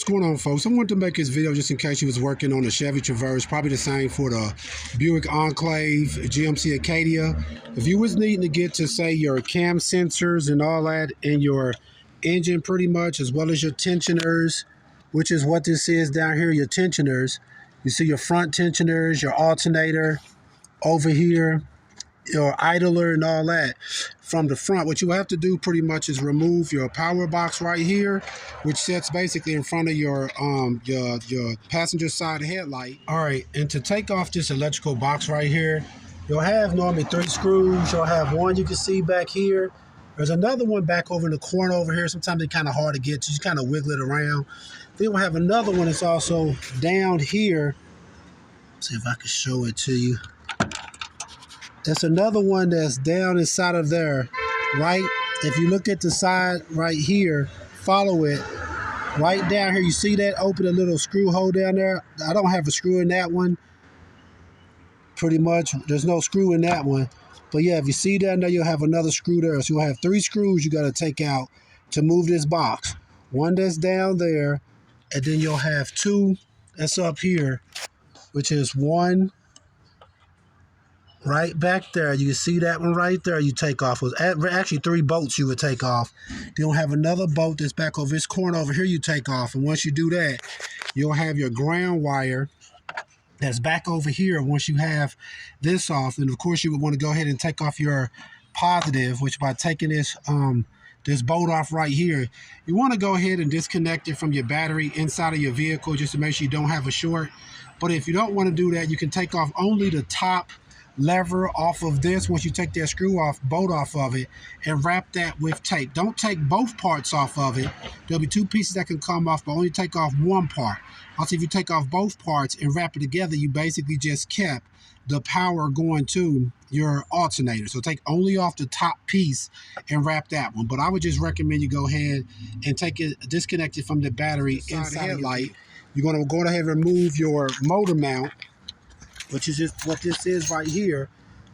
What's going on, folks? I wanted to make this video just in case you was working on a Chevy Traverse, probably the same for the Buick Enclave, GMC Acadia. If you was needing to get to, say, your cam sensors and all that in your engine pretty much, as well as your tensioners, which is what this is down here, your tensioners. You see your front tensioners, your alternator over here, your idler and all that from the front. What you have to do pretty much is remove your power box right here, which sits basically in front of your passenger side headlight. All right, and to take off this electrical box right here, you'll have normally 3 screws. You'll have one you can see back here. There's another one back over in the corner over here. Sometimes they're kind of hard to get to. You just kind of wiggle it around. Then we'll have another one that's also down here. Let's see if I can show it to you. That's another one that's down inside of there, right? If you look at the side right here, follow it, right down here, you see that? Open a little screw hole down there. I don't have a screw in that one, pretty much. There's no screw in that one. But yeah, if you see down there, you'll have another screw there. So you'll have 3 screws you got to take out to move this box. One that's down there, and then you'll have 2 that's up here, which is 1 right back there. You can see that one right there you take off. With actually 3 bolts you would take off. Then you'll have another bolt that's back over this corner over here you take off. And once you do that, you'll have your ground wire that's back over here. Once you have this off, and of course you would want to go ahead and take off your positive, which by taking this this bolt off right here, you want to go ahead and disconnect it from your battery inside of your vehicle just to make sure you don't have a short. But if you don't want to do that, you can take off only the top lever off of this. Once you take that screw off, bolt off of it, and wrap that with tape. Don't take both parts off of it. There'll be 2 pieces that can come off, but only take off one part. Also, if you take off both parts and wrap it together, you basically just kept the power going to your alternator. So take only off the top piece and wrap that one. But I would just recommend you go ahead and take it, disconnect it from the battery inside the headlight. You're going to go ahead and remove your motor mount, which is just what this is right here,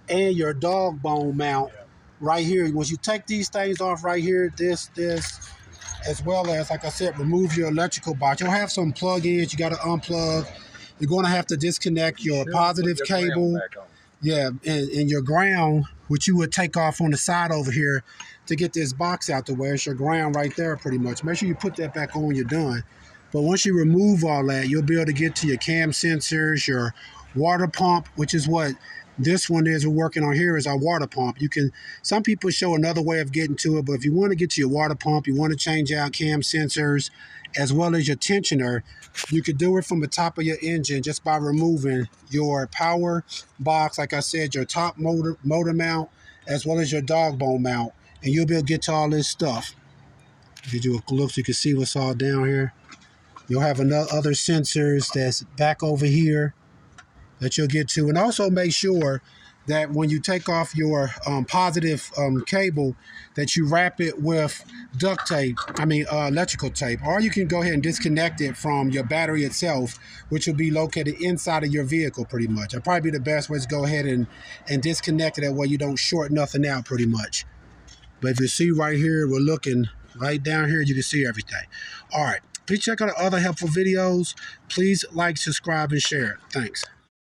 and your dog bone mount right here. Once you take these things off right here, this, as well as, like I said, remove your electrical box. You'll have some plug-ins you got to unplug. You're going to have to disconnect your positive cable. Yeah, and your ground, which you would take off on the side over here to get this box out the way. It's your ground right there pretty much. Make sure you put that back on when you're done. But once you remove all that, you'll be able to get to your cam sensors, your water pump, which is what this one is we're working on here, is our water pump. You can, some people show another way of getting to it, but if you want to get to your water pump, you want to change out cam sensors as well as your tensioner, you could do it from the top of your engine just by removing your power box, like I said, your top motor mount, as well as your dog bone mount, and you'll be able to get to all this stuff. If you do a look, so you can see what's all down here. You'll have other sensors that's back over here that you'll get to. And also make sure that when you take off your positive cable, that you wrap it with duct tape, electrical tape, or you can go ahead and disconnect it from your battery itself, which will be located inside of your vehicle pretty much. That'll probably be the best way to go ahead and disconnect it, that way you don't short nothing out pretty much. But if you see right here, we're looking right down here, you can see everything. All right, please check out our other helpful videos. Please like, subscribe, and share. Thanks.